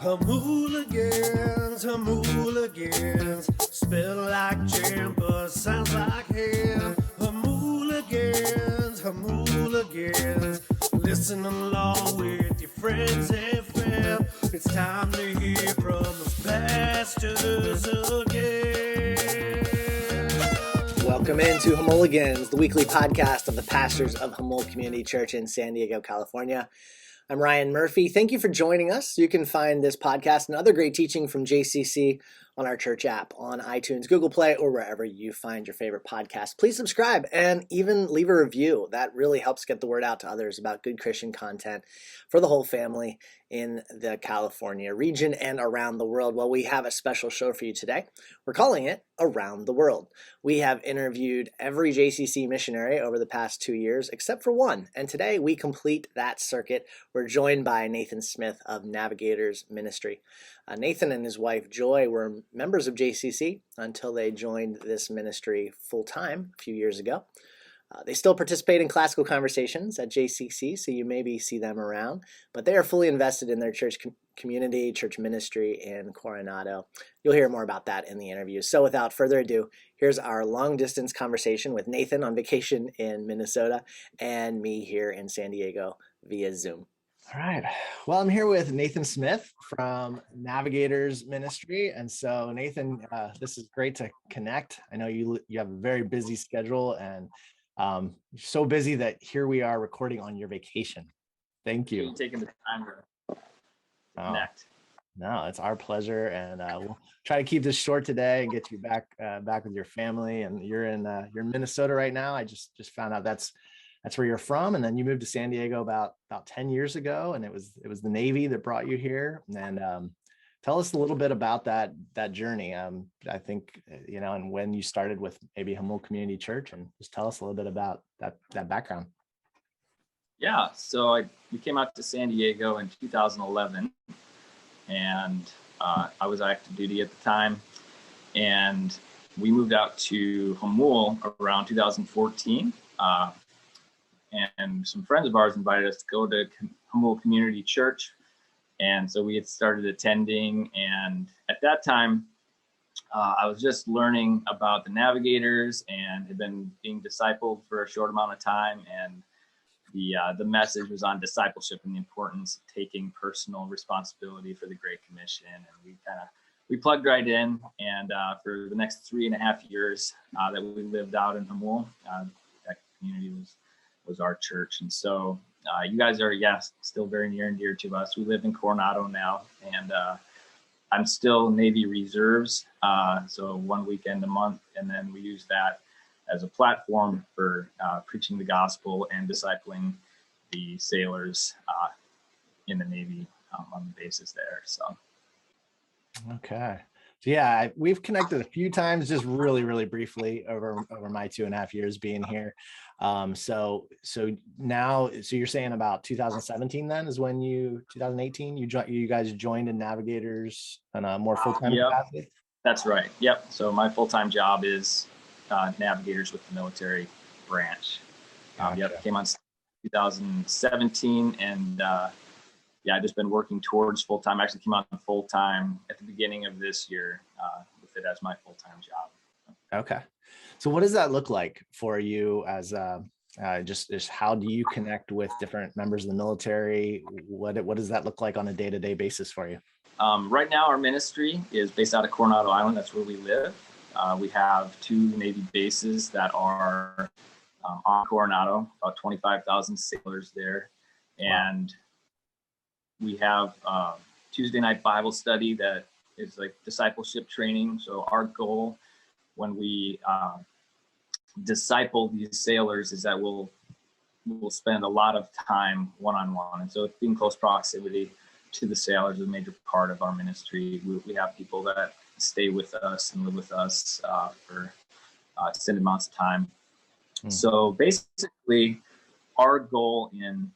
Jamuligans, spell like jam, but sounds like ham. Jamuligans, listen along with your friends and fam. It's time to hear from the pastors again. Welcome into Jamuligans, the weekly podcast of the pastors of Jamul Community Church in San Diego, California. I'm Ryan Murphy. Thank you for joining us. You can find this podcast and other great teaching from JCC on our church app on iTunes, Google Play, or wherever you find your favorite podcast. Please subscribe and even leave a review. That really helps get the word out to others about good Christian content for the whole family in the California region and around the world. Well, we have a special show for you today. We're calling it Around the World. We have interviewed every JCC missionary over the past 2 years, except for one. And today we complete that circuit. We're joined by Nathan Smith of Navigators Ministry. Nathan and his wife Joy were members of JCC until they joined this ministry full-time a few years ago. They still participate in classical conversations at JCC, so you maybe see them around, but they are fully invested in their church community, church ministry in Coronado. You'll hear more about that in the interview. So without further ado, here's our long-distance conversation with Nathan on vacation in Minnesota and me here in San Diego via Zoom. All right. Well, I'm here with Nathan Smith from Navigators Ministry. And so, Nathan, this is great to connect. I know you have a very busy schedule and so busy that here we are recording on your vacation. Thank you. You're taking the time to connect. No, it's our pleasure, and we'll try to keep this short today and get you back with your family. And you're in Minnesota right now. I just found out that's where you're from, and then you moved to San Diego about 10 years ago, and it was the Navy that brought you here. And tell us a little bit about that journey. I think, and when you started with maybe Jamul Community Church, and just tell us a little bit about that background. Yeah, so we came out to San Diego in 2011, and I was active duty at the time, and we moved out to Jamul around 2014, and some friends of ours invited us to go to Jamul Community Church. And so we had started attending, and at that time, I was just learning about the Navigators and had been being discipled for a short amount of time. And the message was on discipleship and the importance of taking personal responsibility for the Great Commission. And we plugged right in. And for the next 3.5 years that we lived out in Jamul, that community was our church. And so you guys are, still very near and dear to us. We live in Coronado now, and I'm still Navy Reserves, so one weekend a month, and then we use that as a platform for preaching the gospel and discipling the sailors in the Navy on the bases there. So. Okay. So yeah, we've connected a few times, just really, really briefly over my 2.5 years being here. So now, so you're saying about 2017 then is when 2018, you guys joined in Navigators on a more full-time capacity? That's right. Yep. So my full-time job is Navigators with the military branch. Gotcha. Came on 2017, and I've just been working towards full-time. I actually came on full-time at the beginning of this year with it as my full-time job. Okay. So what does that look like for you as just how do you connect with different members of the military? What does that look like on a day-to-day basis for you? Right now, our ministry is based out of Coronado Island. That's where we live. We have 2 Navy bases that are on Coronado, about 25,000 sailors there. And we have Tuesday night Bible study that is like discipleship training. So our goal when we disciple these sailors is that we'll spend a lot of time one-on-one. And so being close proximity to the sailors is a major part of our ministry. We have people that stay with us and live with us for extended amounts of time. So basically our goal in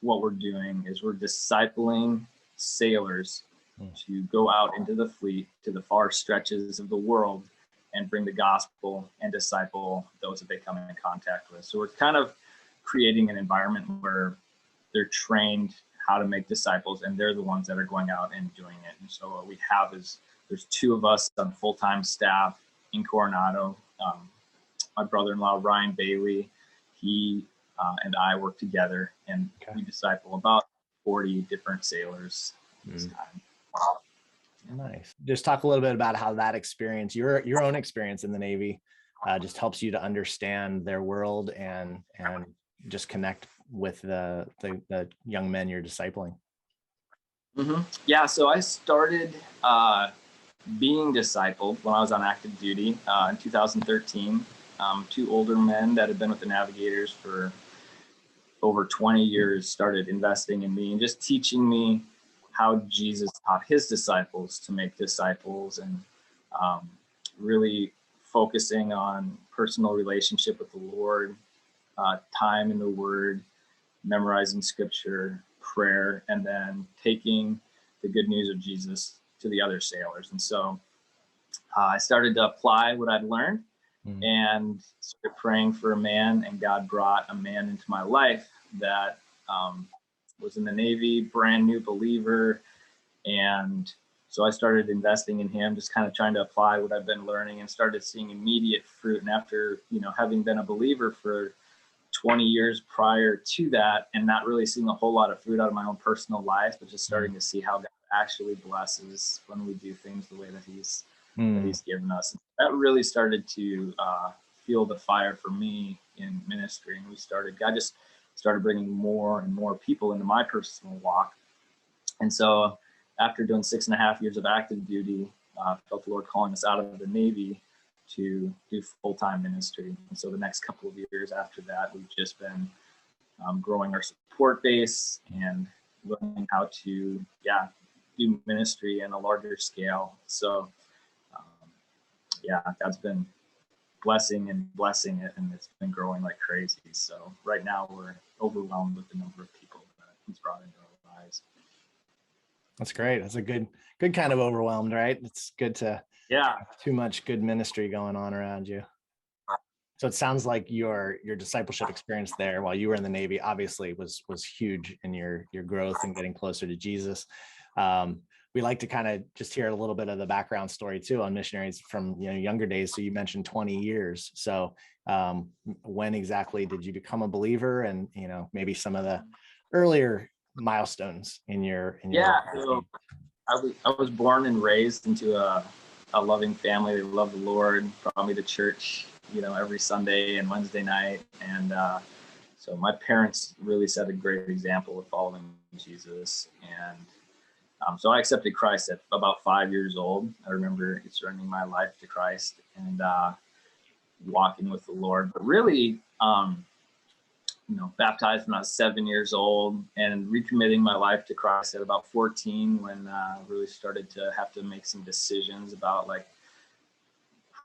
what we're doing is we're discipling sailors to go out into the fleet, to the far stretches of the world, and bring the gospel and disciple those that they come in contact with. So we're kind of creating an environment where they're trained how to make disciples, and they're the ones that are going out and doing it. And so what we have is there's two of us on full-time staff in Coronado. My brother-in-law, Ryan Bailey, he and I work together, and we disciple about 40 different sailors this time. Nice. Just talk a little bit about how that experience, your own experience in the Navy, just helps you to understand their world and just connect with the young men you're discipling. Yeah, so I started being discipled when I was on active duty in 2013. Two older men that had been with the Navigators for over 20 years started investing in me and just teaching me how Jesus taught his disciples to make disciples, and really focusing on personal relationship with the Lord, time in the Word, memorizing scripture, prayer, and then taking the good news of Jesus to the other sailors. And so I started to apply what I'd learned and started praying for a man, and God brought a man into my life that was in the Navy, brand new believer. And so I started investing in him, just kind of trying to apply what I've been learning, and started seeing immediate fruit. And after, having been a believer for 20 years prior to that, and not really seeing a whole lot of fruit out of my own personal life, but just starting to see how God actually blesses when we do things the way that he's given us. That really started to fuel the fire for me in ministry. And God just started bringing more and more people into my personal walk. And so after doing 6.5 years of active duty, I felt the Lord calling us out of the Navy to do full-time ministry. And so the next couple of years after that, we've just been growing our support base and learning how to, do ministry in a larger scale. So, God's been blessing it, and it's been growing like crazy. So right now we're overwhelmed with the number of people that he's brought into our lives. That's great. That's a good kind of overwhelmed, right? It's good to have too much good ministry going on around you. So it sounds like your discipleship experience there while you were in the Navy obviously was huge in your growth and getting closer to Jesus. We like to kind of just hear a little bit of the background story too on missionaries from younger days. So you mentioned 20 years. So when exactly did you become a believer, and maybe some of the earlier milestones in your so I was born and raised into a loving family. They love the Lord, brought me to church every Sunday and Wednesday night, and so my parents really set a great example of following Jesus. And so I accepted Christ at about 5 years old. I remember surrendering my life to Christ and walking with the Lord, but really baptized when I was 7 years old, and recommitting my life to Christ at about 14, when I really started to have to make some decisions about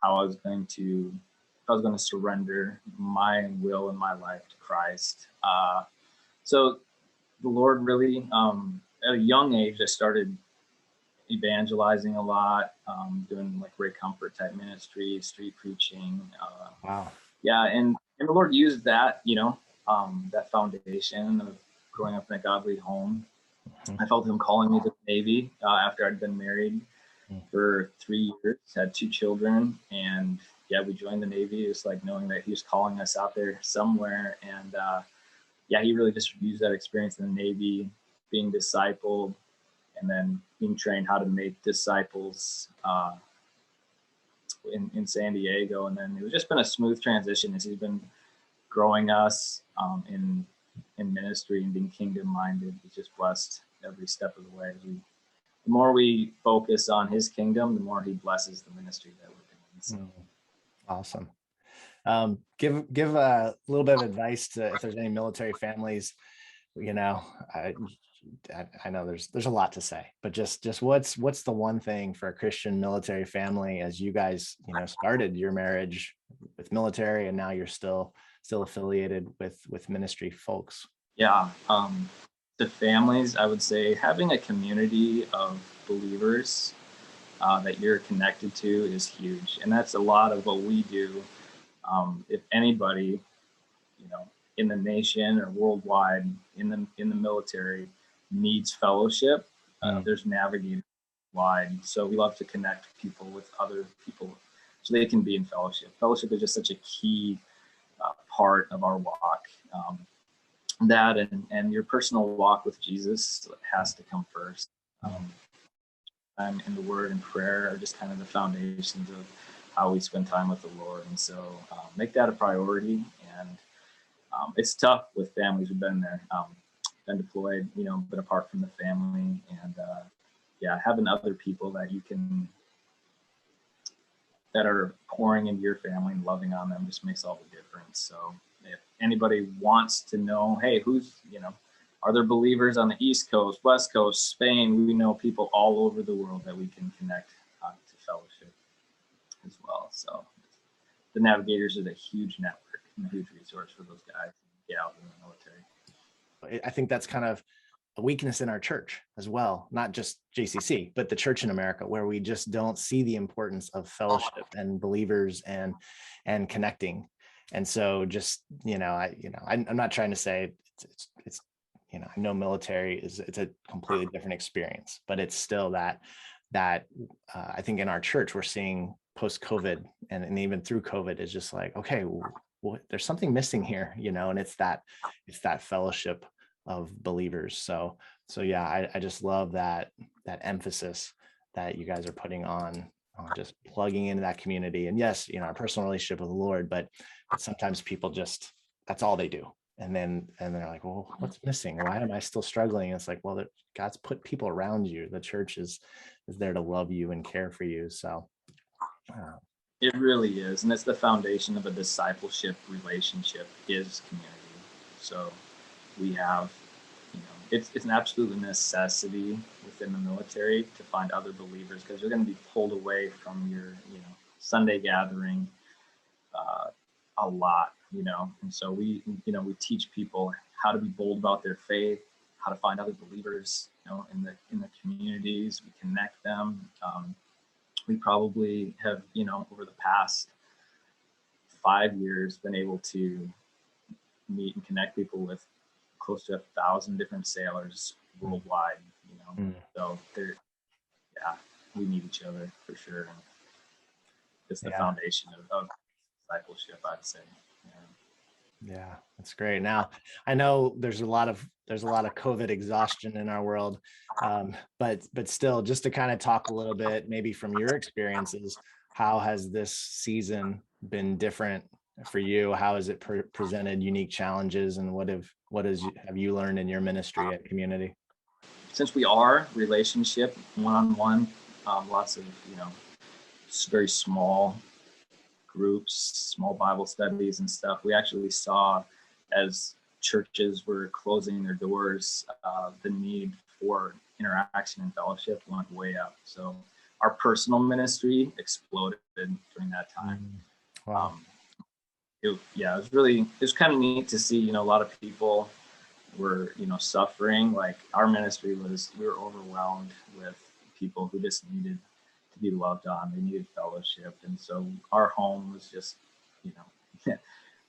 how I was going to surrender my will and my life to Christ. So the Lord really, at a young age, I started evangelizing a lot, doing great comfort type ministry, street preaching. Wow. Yeah, and the Lord used that, that foundation of growing up in a godly home. I felt him calling me to the Navy after I'd been married for 3 years, had 2 children, and we joined the Navy. It was knowing that he was calling us out there somewhere. And he really just used that experience in the Navy, being discipled, and then being trained how to make disciples in San Diego. And then it was just been a smooth transition as he's been growing us in ministry and being kingdom minded. He's just blessed every step of the way. The more we focus on his kingdom, the more he blesses the ministry that we're doing. So. Awesome. Give a little bit of advice to if there's any military families. I know there's a lot to say, but just what's the one thing for a Christian military family as you guys started your marriage with military, and now you're still affiliated with ministry folks? The families, I would say having a community of believers that you're connected to is huge, and that's a lot of what we do. If anybody in the nation or worldwide in the military needs fellowship, there's navigators wide. So we love to connect people with other people so they can be in fellowship. Fellowship is just such a key part of our walk. That and your personal walk with Jesus has to come first. Time in the Word and prayer are just kind of the foundations of how we spend time with the Lord. And so make that a priority. And it's tough with families who've been there, been deployed, been apart from the family. And having other people that are pouring into your family and loving on them just makes all the difference. So if anybody wants to know, hey, are there believers on the East Coast, West Coast, Spain? We know people all over the world that we can connect to fellowship as well. So the Navigators is a huge network and a huge resource for those guys and gals in the military. I think that's kind of a weakness in our church as well, not just JCC, but the church in America, where we just don't see the importance of fellowship and believers and connecting. And so just, I'm not trying to say it's I know military it's a completely different experience, but it's still that I think in our church, we're seeing post-COVID and even through COVID is just like, okay, well, there's something missing here, and it's that fellowship of believers. So yeah, I just love that emphasis that you guys are putting on just plugging into that community. And yes, our personal relationship with the Lord, but sometimes people just, that's all they do. And then they're like, well, what's missing? Why am I still struggling? It's like, well, God's put people around you. The church is there to love you and care for you. So it really is. And it's the foundation of a discipleship relationship is community. So we have, it's an absolute necessity within the military to find other believers, because you're going to be pulled away from your, Sunday gathering a lot, and so we teach people how to be bold about their faith, how to find other believers, in the communities. We connect them. We probably have, over the past 5 years been able to meet and connect people with close to 1,000 different sailors worldwide, so we need each other for sure. And it's the foundation of discipleship, I'd say. Yeah, that's great. Now, I know there's a lot of COVID exhaustion in our world, but still, just to kind of talk a little bit, maybe from your experiences, how has this season been different for you? How has it presented unique challenges, and what have you learned in your ministry at Community? Since we are relationship one-on-one, lots of very small groups, small Bible studies and stuff, we actually saw, as churches were closing their doors, the need for interaction and fellowship went way up. So our personal ministry exploded during that time. Wow. It was kind of neat to see, a lot of people were, suffering. Like our ministry we were overwhelmed with people who just needed to be loved on. They needed fellowship. And so our home was just,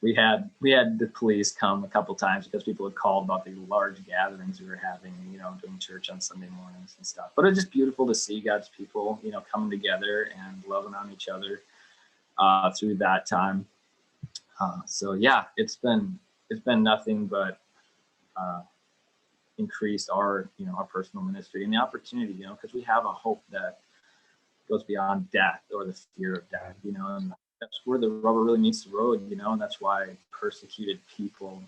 we had the police come a couple times because people had called about the large gatherings we were having, doing church on Sunday mornings and stuff. But it was just beautiful to see God's people, coming together and loving on each other through that time. It's been nothing but increased our personal ministry and the opportunity, because we have a hope that goes beyond death or the fear of death, and that's where the rubber really meets the road, and that's why persecuted people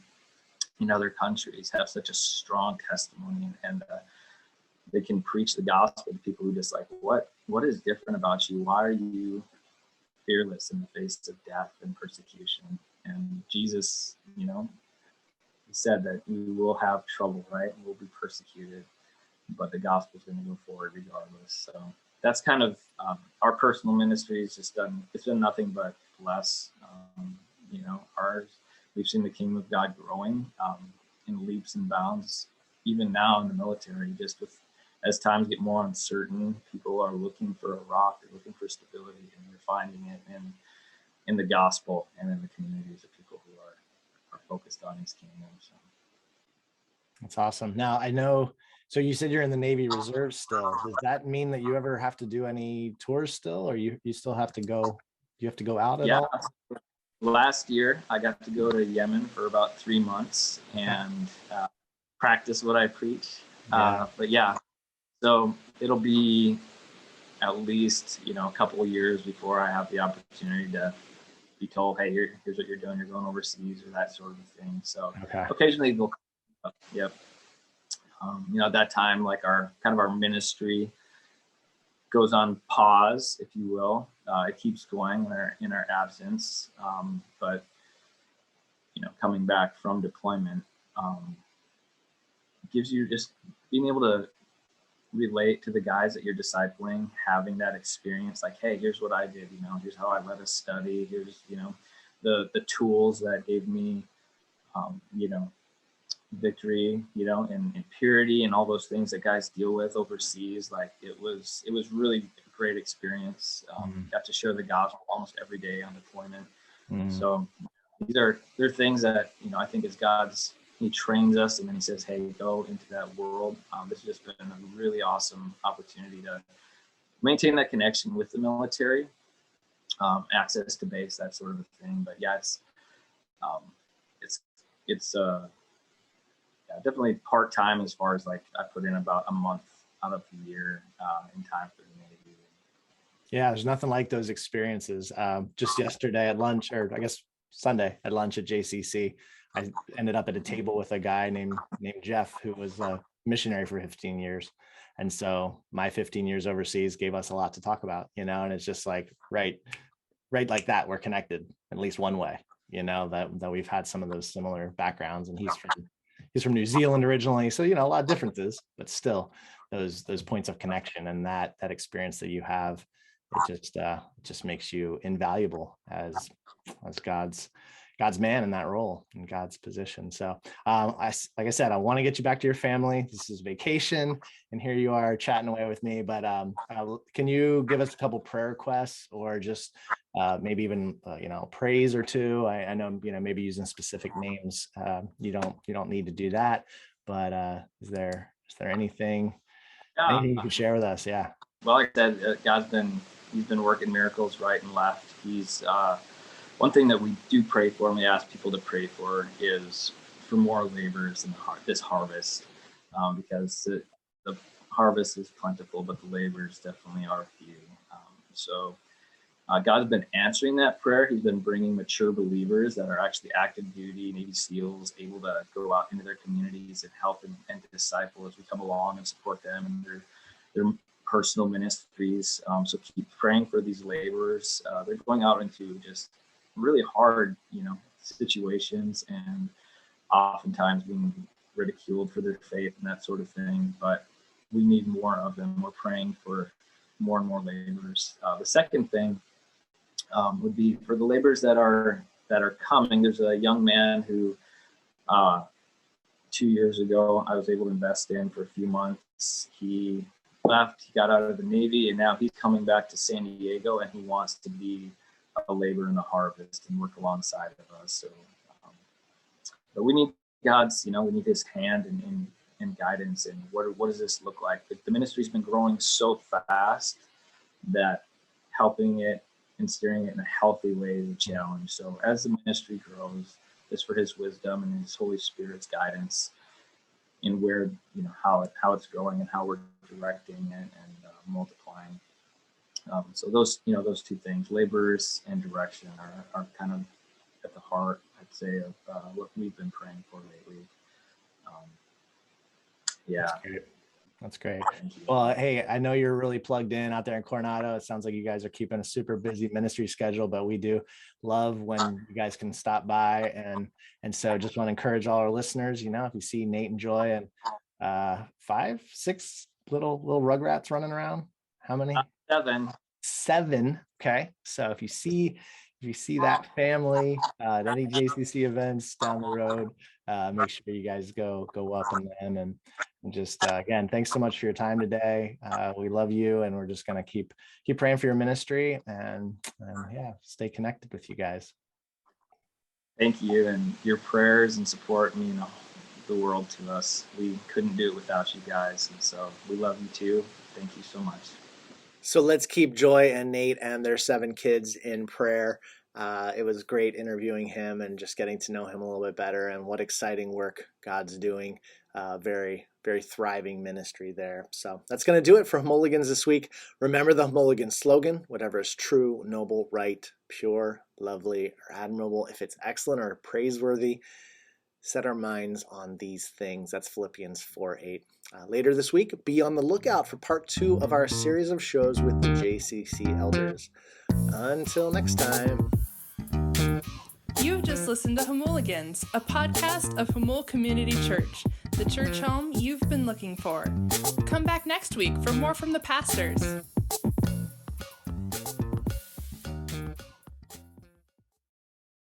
in other countries have such a strong testimony, and they can preach the gospel to people who just like, what is different about you? Why are you fearless in the face of death and persecution? And Jesus, he said that we will have trouble, right? We'll be persecuted, but the gospel is going to go forward regardless. So that's kind of our personal ministry has just it's been nothing but bless. Ours, we've seen the kingdom of God growing in leaps and bounds, even now in the military, just as times get more uncertain, people are looking for a rock, they're looking for stability, and they're finding it in the gospel and in the communities of people who are focused on his kingdom. So That's awesome. Now I know, So you said you're in the Navy Reserve still. Does that mean that you ever have to do any tours still, or you still have to go? You have to go out at all? Last year, I got to go to Yemen for about 3 months and practice what I preach. But yeah, so it'll be at least, a couple of years before I have the opportunity to be told, hey, here's what you're doing. You're going overseas or that sort of thing. So occasionally they'll come up. Yep. At that time, like our ministry goes on pause, if you will. It keeps going in our absence. But coming back from deployment gives you just being able to relate to the guys that you're discipling, having that experience, like, hey, here's what I did, here's how I led us study, here's, the tools that gave me, victory, and purity and all those things that guys deal with overseas. Like it was really a great experience. Got to share the gospel almost every day on deployment. So they're things that, I think as he trains us and then he says, hey, go into that world. This has just been a really awesome opportunity to maintain that connection with the military, access to base, that sort of a thing. But yeah, it's definitely part-time as far as like I put in about a month out of the year in time for the Navy. Yeah, there's nothing like those experiences. Just yesterday at lunch, or I guess Sunday at lunch at JCC, I ended up at a table with a guy named Jeff, who was a missionary for 15 years. And so my 15 years overseas gave us a lot to talk about, and it's just like, right like that, we're connected at least one way, that we've had some of those similar backgrounds. And he's from New Zealand originally. So, a lot of differences, but still those points of connection and that experience that you have, it just makes you invaluable as God's man in that role, in God's position. So like I said, I want to get you back to your family. This is vacation and here you are chatting away with me, but can you give us a couple prayer requests, or just maybe even praise or two? I know, maybe using specific names, you don't need to do that, but is there anything you can share with us? Yeah. Well, like I said, he's been working miracles right and left. He's one thing that we do pray for, and we ask people to pray for, is for more laborers in this harvest, because the harvest is plentiful, but the laborers definitely are few. So God's been answering that prayer. He's been bringing mature believers that are actually active duty Navy SEALs, able to go out into their communities and help and disciple as we come along and support them and their personal ministries. So keep praying for these laborers. They're going out into just really hard, situations, and oftentimes being ridiculed for their faith and that sort of thing. But we need more of them. We're praying for more and more laborers. The second thing would be for the laborers that are coming. There's a young man who 2 years ago I was able to invest in for a few months. He left, he got out of the Navy, and now he's coming back to San Diego, and he wants to be a laborer in the harvest and work alongside of us. So, but we need God's, we need His hand and guidance. And what does this look like? The ministry's been growing so fast that helping it and steering it in a healthy way is a challenge. So as the ministry grows, it's for His wisdom and His Holy Spirit's guidance in where, how it's growing and how we're directing it and multiplying. So those two things, laborers and direction, are kind of at the heart, I'd say, of what we've been praying for lately. Yeah. That's great. Well, hey, I know you're really plugged in out there in Coronado. It sounds like you guys are keeping a super busy ministry schedule, but we do love when you guys can stop by. And so just want to encourage all our listeners, if you see Nate and Joy and 5, 6 little rugrats running around, how many? 7. Okay. So if you see that family at any JCC events down the road, make sure you guys go up on them. And just again, thanks so much for your time today. We love you, and we're just going to keep praying for your ministry and yeah, stay connected with you guys. Thank you, and your prayers and support mean the world to us. We couldn't do it without you guys. And so we love you too. Thank you so much. So let's keep Joy and Nate and their 7 kids in prayer. It was great interviewing him and just getting to know him a little bit better, and what exciting work God's doing. Very, very thriving ministry there. So that's going to do it for Jamuligans this week. Remember the Jamuligan slogan: whatever is true, noble, right, pure, lovely, or admirable, if it's excellent or praiseworthy, set our minds on these things. That's Philippians 4:8. Later this week, be on the lookout for part 2 of our series of shows with the JCC elders. Until next time. You've just listened to Jamuligans, a podcast of Jamul Community Church, the church home you've been looking for. Come back next week for more from the pastors.